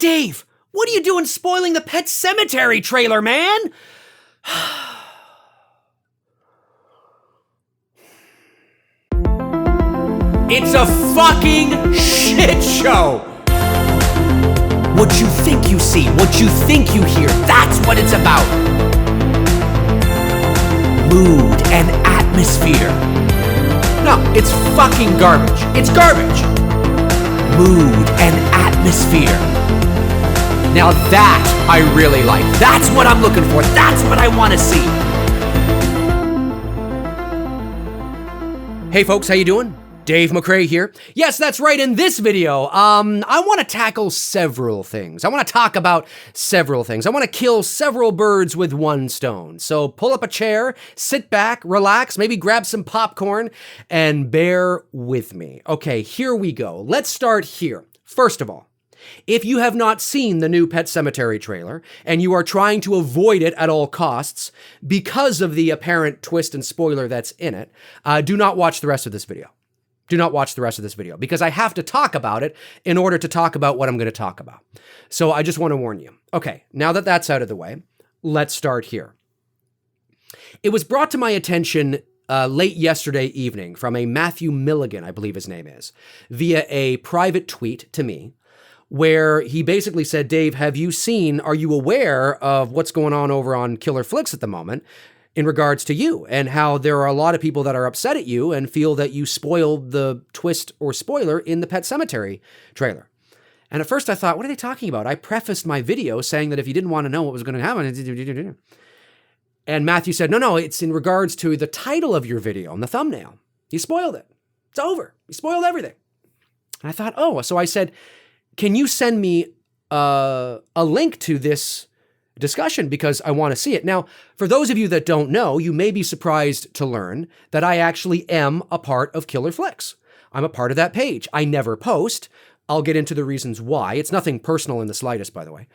Dave, what are you doing spoiling the Pet Sematary trailer, man? It's a fucking shit show! What you think you see, what you think you hear, that's what it's about. Mood and atmosphere. No, it's fucking garbage. It's garbage. Mood and atmosphere. Now that I really like. That's what I'm looking for. That's what I want to see. Hey folks, how you doing? Dave McRae here. Yes, that's right. In this video, I want to tackle several things. I want to talk about several things. I want to kill several birds with one stone. So pull up a chair, sit back, relax, maybe grab some popcorn, and bear with me. Okay, here we go. Let's start here. First of all, if you have not seen the new Pet Sematary trailer and you are trying to avoid it at all costs because of the apparent twist and spoiler that's in it, do not watch the rest of this video. Do not watch the rest of this video because I have to talk about it in order to talk about what I'm going to talk about. So I just want to warn you. Okay, now that that's out of the way, let's start here. It was brought to my attention late yesterday evening from a Matthew Milligan, I believe his name is, via a private tweet to me, where he basically said, Dave, are you aware of what's going on over on Killer Flicks at the moment in regards to you and how there are a lot of people that are upset at you and feel that you spoiled the twist or spoiler in the Pet Sematary trailer? And at first I thought, what are they talking about? I prefaced my video saying that if you didn't want to know what was going to happen, and Matthew said, no, it's in regards to the title of your video and the thumbnail. You spoiled it. It's over. You spoiled everything. And I thought, so I said, can you send me a link to this discussion because I want to see it. Now, for those of you that don't know, you may be surprised to learn that I actually am a part of Killer Flicks. I'm a part of that page. I never post. I'll get into the reasons why. It's nothing personal in the slightest, by the way.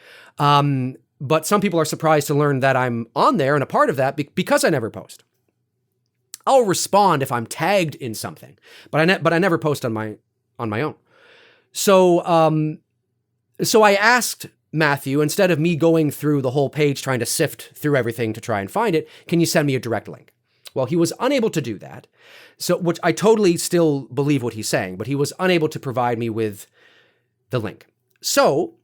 But some people are surprised to learn that I'm on there and a part of that because I never post. I'll respond if I'm tagged in something, but I never post on my own. So I asked Matthew, instead of me going through the whole page trying to sift through everything to try and find it, can you send me a direct link? Well, he was unable to do that. So, which I totally still believe what he's saying, but he was unable to provide me with the link. So,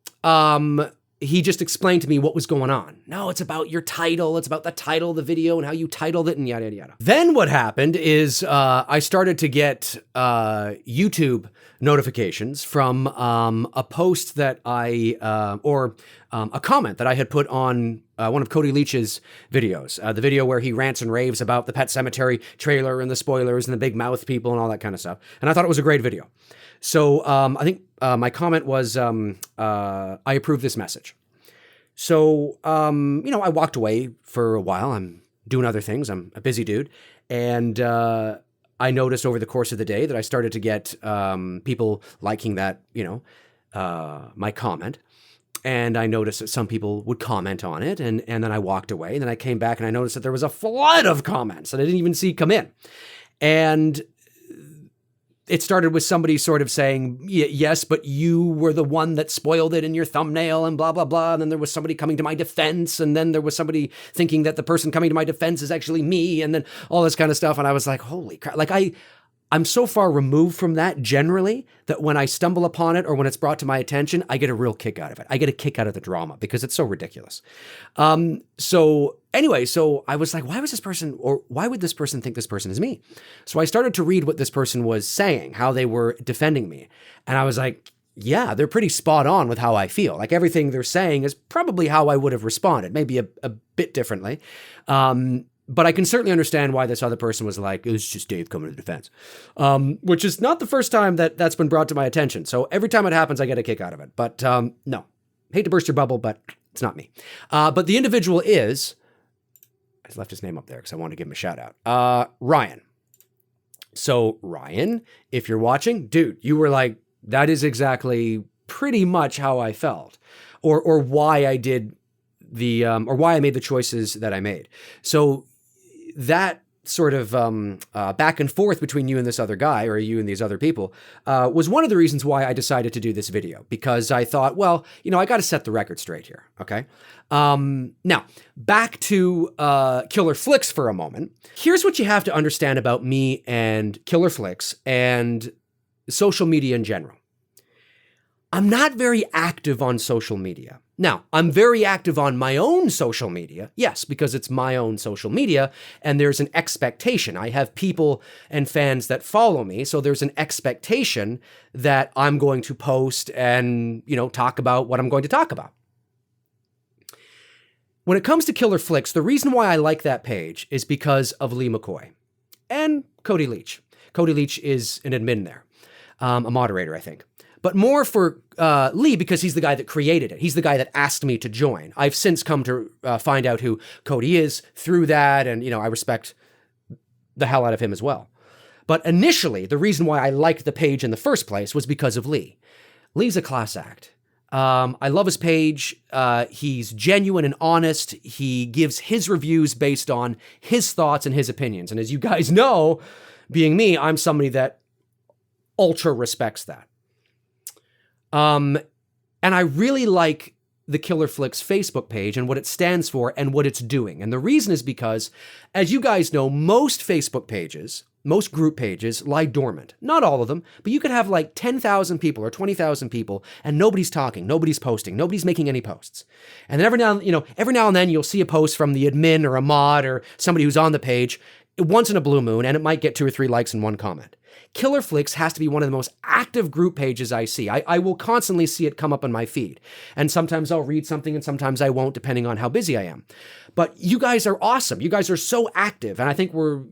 he just explained to me what was going on. No, it's about your title. It's about the title of the video and how you titled it and yada, yada, yada. Then what happened is I started to get YouTube notifications from a post that a comment that I had put on one of Cody Leach's videos, the video where he rants and raves about the Pet Sematary trailer and the spoilers and the big mouth people and all that kind of stuff. And I thought it was a great video. So I think my comment was, I approve this message. So, I walked away for a while. I'm doing other things. I'm a busy dude. And I noticed over the course of the day that I started to get people liking that, my comment. And I noticed that some people would comment on it. And then I walked away. And then I came back and I noticed that there was a flood of comments that I didn't even see come in. And it started with somebody sort of saying, yes, but you were the one that spoiled it in your thumbnail and blah, blah, blah. And then there was somebody coming to my defense. And then there was somebody thinking that the person coming to my defense is actually me. And then all this kind of stuff. And I was like, holy crap. Like I'm so far removed from that generally that when I stumble upon it or when it's brought to my attention, I get a real kick out of it. I get a kick out of the drama because it's so ridiculous. So I was like, why would this person think this person is me? So I started to read what this person was saying, how they were defending me. And I was like, yeah, they're pretty spot on with how I feel. Like everything they're saying is probably how I would have responded, maybe a bit differently. But I can certainly understand why this other person was like, it was just Dave coming to defense, which is not the first time that's been brought to my attention. So every time it happens, I get a kick out of it. But no, hate to burst your bubble, but it's not me. But the individual is, I left his name up there because I wanted to give him a shout out, Ryan. So Ryan, if you're watching, dude, you were like, that is exactly pretty much how I felt or why I did or why I made the choices that I made. So that sort of back and forth between you and this other guy, or you and these other people, was one of the reasons why I decided to do this video, because I thought, well, I got to set the record straight here, okay? Now, back to Killer Flicks for a moment. Here's what you have to understand about me and Killer Flicks and social media in general. I'm not very active on social media. Now, I'm very active on my own social media, yes, because it's my own social media, and there's an expectation. I have people and fans that follow me, so there's an expectation that I'm going to post and, talk about what I'm going to talk about. When it comes to Killer Flicks, the reason why I like that page is because of Lee McCoy and Cody Leach. Cody Leach is an admin there, a moderator, I think. But more for Lee, because he's the guy that created it. He's the guy that asked me to join. I've since come to find out who Cody is through that, and, I respect the hell out of him as well. But initially, the reason why I liked the page in the first place was because of Lee. Lee's a class act. I love his page. He's genuine and honest. He gives his reviews based on his thoughts and his opinions. And as you guys know, being me, I'm somebody that ultra respects that. And I really like the Killer Flicks Facebook page and what it stands for and what it's doing. And the reason is because, as you guys know, most Facebook pages, most group pages lie dormant. Not all of them, but you could have like 10,000 people or 20,000 people and nobody's talking, nobody's posting, nobody's making any posts. And then every now and then you'll see a post from the admin or a mod or somebody who's on the page once in a blue moon, and it might get 2 or 3 likes and 1 comment. Killer Flicks has to be one of the most active group pages I see. I will constantly see it come up on my feed. And sometimes I'll read something and sometimes I won't, depending on how busy I am. But you guys are awesome. You guys are so active. And I think we're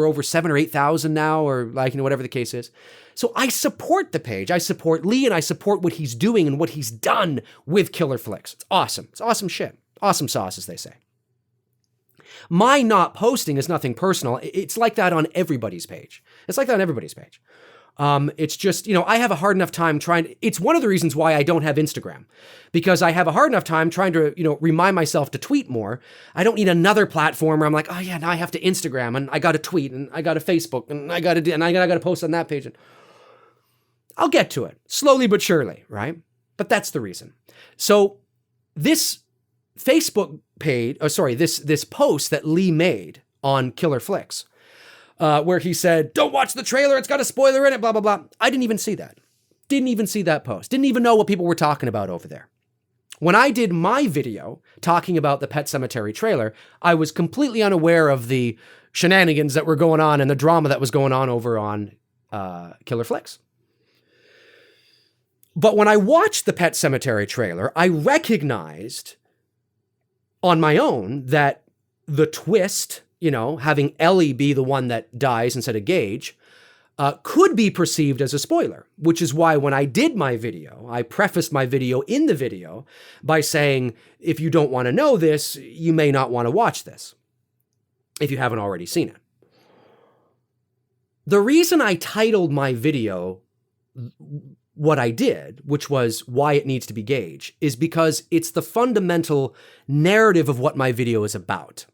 over 7,000 or 8,000 now, or whatever the case is. So I support the page. I support Lee, and I support what he's doing and what he's done with Killer Flicks. It's awesome. It's awesome shit. Awesome sauce, as they say. My not posting is nothing personal. It's like that on everybody's page. It's like that on everybody's page. It's just, I have a hard enough time it's one of the reasons why I don't have Instagram, because I have a hard enough time trying to, remind myself to tweet more. I don't need another platform where I'm like, oh yeah, now I have to Instagram and I got to tweet and I got to Facebook and I got to post on that page. And I'll get to it slowly but surely, right? But that's the reason. So this Facebook page, this post that Lee made on Killer Flicks, where he said, don't watch the trailer, it's got a spoiler in it, blah, blah, blah. I didn't even see that. Didn't even see that post. Didn't even know what people were talking about over there. When I did my video talking about the Pet Sematary trailer, I was completely unaware of the shenanigans that were going on and the drama that was going on over on Killer Flicks. But when I watched the Pet Sematary trailer, I recognized on my own that the twist, having Ellie be the one that dies instead of Gage, could be perceived as a spoiler, which is why when I did my video, I prefaced my video in the video by saying, if you don't want to know this, you may not want to watch this, if you haven't already seen it. The reason I titled my video what I did, which was why it needs to be Gage, is because it's the fundamental narrative of what my video is about.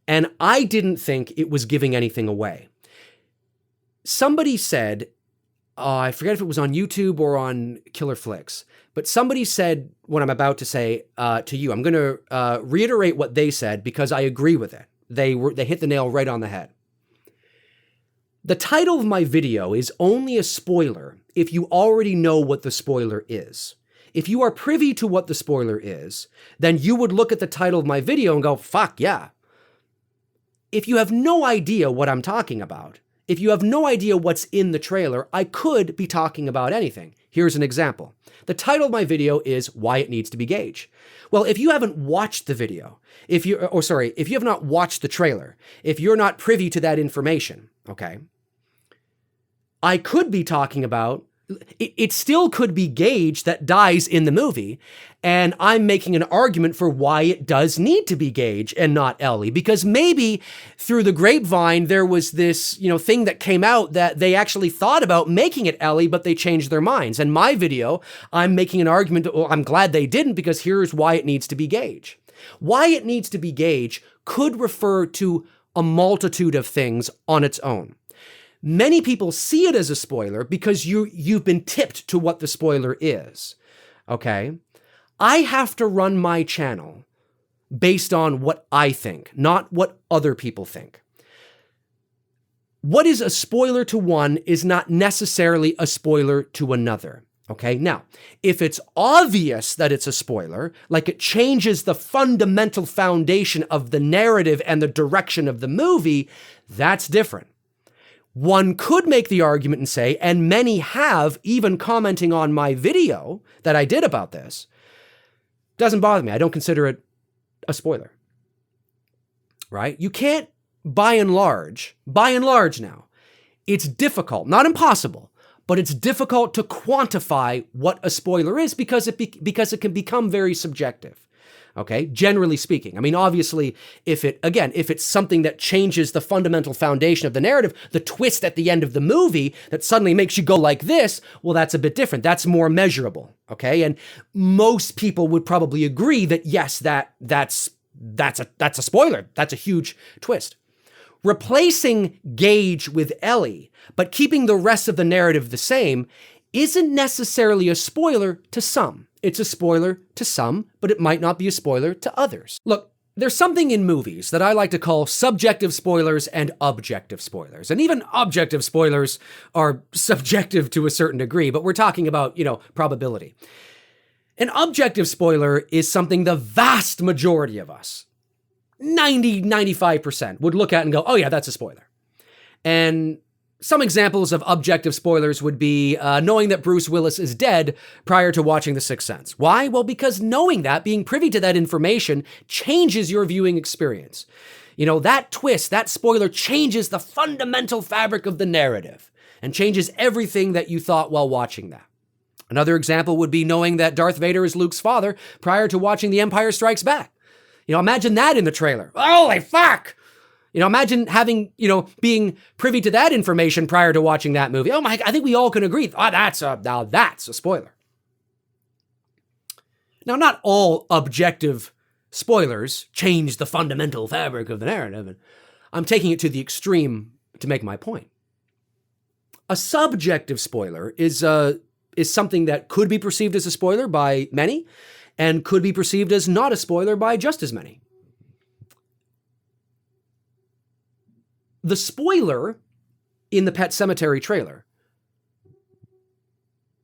And I didn't think it was giving anything away. Somebody said, I forget if it was on YouTube or on Killer Flicks, but somebody said what I'm about to say to you. I'm going to reiterate what they said because I agree with it. They hit the nail right on the head. The title of my video is only a spoiler if you already know what the spoiler is. If you are privy to what the spoiler is, then you would look at the title of my video and go, fuck yeah. If you have no idea what I'm talking about, if you have no idea what's in the trailer, I could be talking about anything. Here's an example. The title of my video is Why It Needs to Be Gage. Well, if you haven't watched the video, if you have not watched the trailer, if you're not privy to that information, okay, I could be talking about, it still could be Gage that dies in the movie, and I'm making an argument for why it does need to be Gage and not Ellie, because maybe through the grapevine there was this, thing that came out that they actually thought about making it Ellie, but they changed their minds. And my video, I'm making an argument, well, I'm glad they didn't, because here's why it needs to be Gage. Why it needs to be Gage could refer to a multitude of things on its own. Many people see it as a spoiler because you've been tipped to what the spoiler is, okay? I have to run my channel based on what I think, not what other people think. What is a spoiler to one is not necessarily a spoiler to another, okay? Now, if it's obvious that it's a spoiler, like it changes the fundamental foundation of the narrative and the direction of the movie, that's different. One could make the argument and say, and many have, even commenting on my video that I did about this, doesn't bother me. I don't consider it a spoiler, right? You can't, by and large now, it's difficult, not impossible, but it's difficult to quantify what a spoiler is because it can become very subjective. Okay, generally speaking. I mean, obviously, if it's something that changes the fundamental foundation of the narrative, the twist at the end of the movie that suddenly makes you go like this, well, that's a bit different. That's more measurable. Okay, and most people would probably agree that yes, that's a spoiler. That's a huge twist. Replacing Gage with Ellie, but keeping the rest of the narrative the same, isn't necessarily a spoiler to some. It's a spoiler to some, but it might not be a spoiler to others. Look, there's something in movies that I like to call subjective spoilers and objective spoilers. And even objective spoilers are subjective to a certain degree, but we're talking about, probability. An objective spoiler is something the vast majority of us, 95%, would look at and go, oh yeah, that's a spoiler. And some examples of objective spoilers would be knowing that Bruce Willis is dead prior to watching The Sixth Sense. Why? Well, because knowing that, being privy to that information, changes your viewing experience. That twist, that spoiler changes the fundamental fabric of the narrative and changes everything that you thought while watching that. Another example would be knowing that Darth Vader is Luke's father prior to watching The Empire Strikes Back. Imagine that in the trailer. Holy fuck! Imagine having, being privy to that information prior to watching that movie. Oh my, I think we all can agree. That's a spoiler. Now, not all objective spoilers change the fundamental fabric of the narrative. And I'm taking it to the extreme to make my point. A subjective spoiler is something that could be perceived as a spoiler by many and could be perceived as not a spoiler by just as many. The spoiler in the Pet Sematary trailer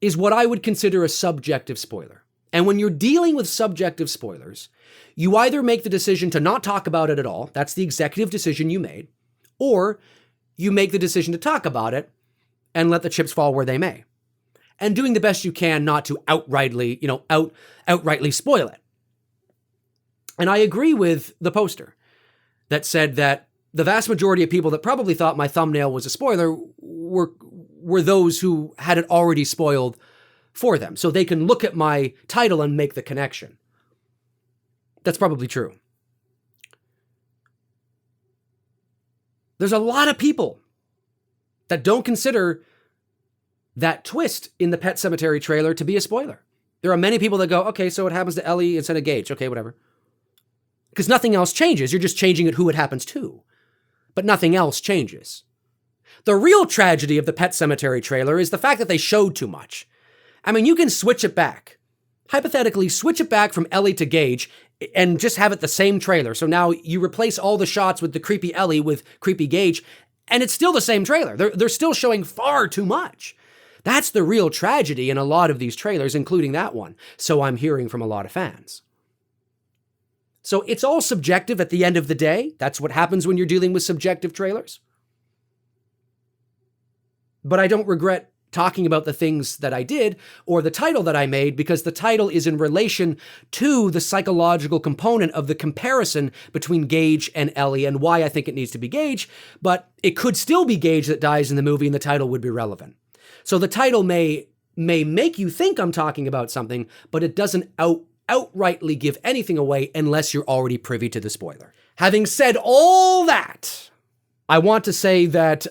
is what I would consider a subjective spoiler. And when you're dealing with subjective spoilers, you either make the decision to not talk about it at all, that's the executive decision you made, or you make the decision to talk about it and let the chips fall where they may. And doing the best you can not to outrightly spoil it. And I agree with the poster that said that the vast majority of people that probably thought my thumbnail was a spoiler were those who had it already spoiled for them. So they can look at my title and make the connection. That's probably true. There's a lot of people that don't consider that twist in the Pet Sematary trailer to be a spoiler. There are many people that go, okay, so it happens to Ellie instead of Gage. Okay, whatever. Because nothing else changes. You're just changing it who it happens to. But nothing else changes. The real tragedy of the Pet Sematary trailer is the fact that they showed too much. I mean, you can switch it back. Hypothetically, switch it back from Ellie to Gage and just have it the same trailer. So now you replace all the shots with the creepy Ellie with creepy Gage, and it's still the same trailer. They're still showing far too much. That's the real tragedy in a lot of these trailers, including that one. So I'm hearing from a lot of fans. So it's all subjective at the end of the day. That's what happens when you're dealing with subjective trailers. But I don't regret talking about the things that I did or the title that I made because the title is in relation to the psychological component of the comparison between Gage and Ellie and why I think it needs to be Gage, but it could still be Gage that dies in the movie and the title would be relevant. So the title may make you think I'm talking about something, but it doesn't outrightly give anything away unless you're already privy to the spoiler. Having said all that, I want to say that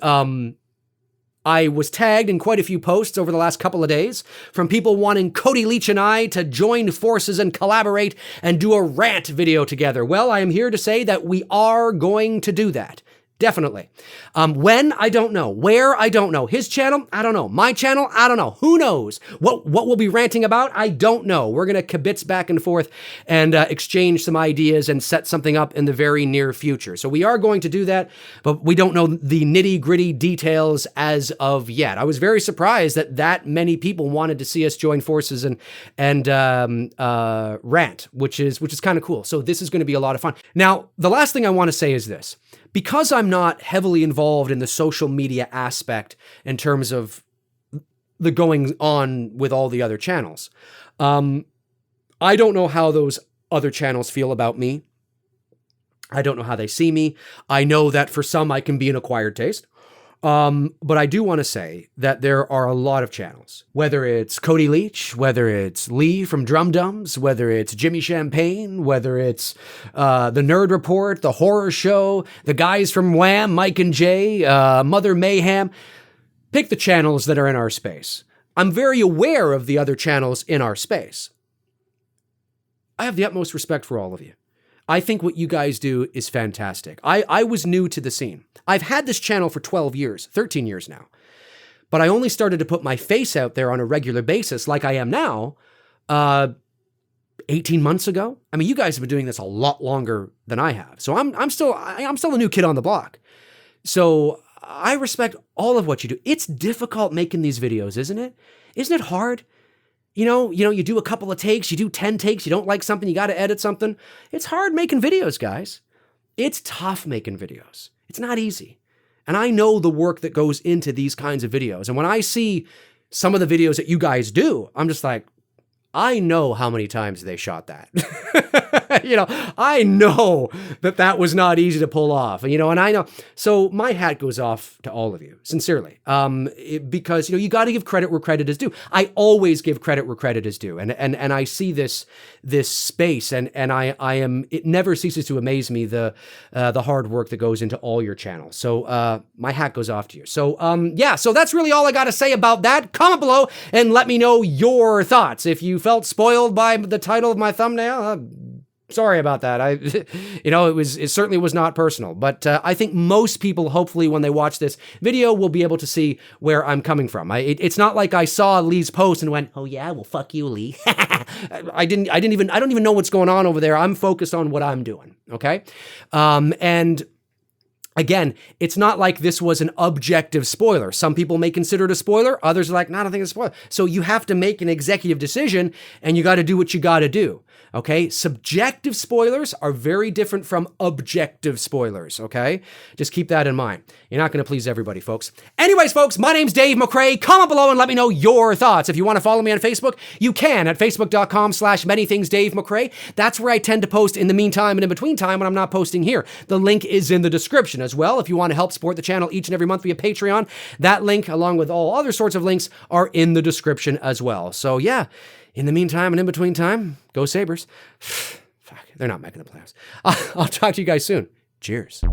I was tagged in quite a few posts over the last couple of days from people wanting Cody Leach and I to join forces and collaborate and do a rant video together. Well, I am here to say that we are going to do that. Definitely. When? I don't know. Where? I don't know. His channel? I don't know. My channel? I don't know. Who knows? What we'll be ranting about? I don't know. We're going to kibitz back and forth and exchange some ideas and set something up in the very near future. So we are going to do that, but we don't know the nitty-gritty details as of yet. I was very surprised that many people wanted to see us join forces and rant, which is kind of cool. So this is going to be a lot of fun. Now, the last thing I want to say is this. Because I'm not heavily involved in the social media aspect in terms of the going on with all the other channels, I don't know how those other channels feel about me. I don't know how they see me. I know that for some, I can be an acquired taste. But I do want to say that there are a lot of channels, whether it's Cody Leach, whether it's Lee from Drum Dums, whether it's Jimmy Champagne, whether it's the Nerd Report, the Horror Show, the guys from Wham, Mike and Jay, Mother Mayhem. Pick the channels that are in our space. I'm very aware of the other channels in our space. I have the utmost respect for all of you. I think what you guys do is fantastic. I was new to the scene. I've had this channel for 12 years, 13 years now. But I only started to put my face out there on a regular basis like I am now 18 months ago. I mean, you guys have been doing this a lot longer than I have. So I'm still a new kid on the block. So I respect all of what you do. It's difficult making these videos, isn't it? Isn't it hard? You know, you do a couple of takes, you do 10 takes, you don't like something, you got to edit something. It's hard making videos, guys. It's tough making videos. It's not easy. And I know the work that goes into these kinds of videos. And when I see some of the videos that you guys do, I'm just like, I know how many times they shot that. I know that was not easy to pull off, and I know. So my hat goes off to all of you, sincerely, because, you got to give credit where credit is due. I always give credit where credit is due. And I see this space and it never ceases to amaze me, the hard work that goes into all your channels. So my hat goes off to you. So so that's really all I got to say about that. Comment below and let me know your thoughts. If you felt spoiled by the title of my thumbnail, sorry about that. It certainly was not personal, but I think most people, hopefully, when they watch this video, will be able to see where I'm coming from. It's not like I saw Lee's post and went, "Oh yeah, well fuck you, Lee." I don't even know what's going on over there. I'm focused on what I'm doing. Okay, and. Again, it's not like this was an objective spoiler. Some people may consider it a spoiler. Others are like, no, I don't think it's a spoiler. So you have to make an executive decision and you got to do what you got to do. Okay. Subjective spoilers are very different from objective spoilers. Okay. Just keep that in mind. You're not going to please everybody, folks. Anyways, folks, my name's Dave McRae. Comment below and let me know your thoughts. If you want to follow me on Facebook, you can at facebook.com/manythingsdavemcrae. That's where I tend to post in the meantime and in between time when I'm not posting here. The link is in the description as well. If you want to help support the channel each and every month via Patreon, that link, along with all other sorts of links, are in the description as well. So yeah, in the meantime and in between time, go Sabres. Fuck, they're not making the playoffs. I'll talk to you guys soon. Cheers.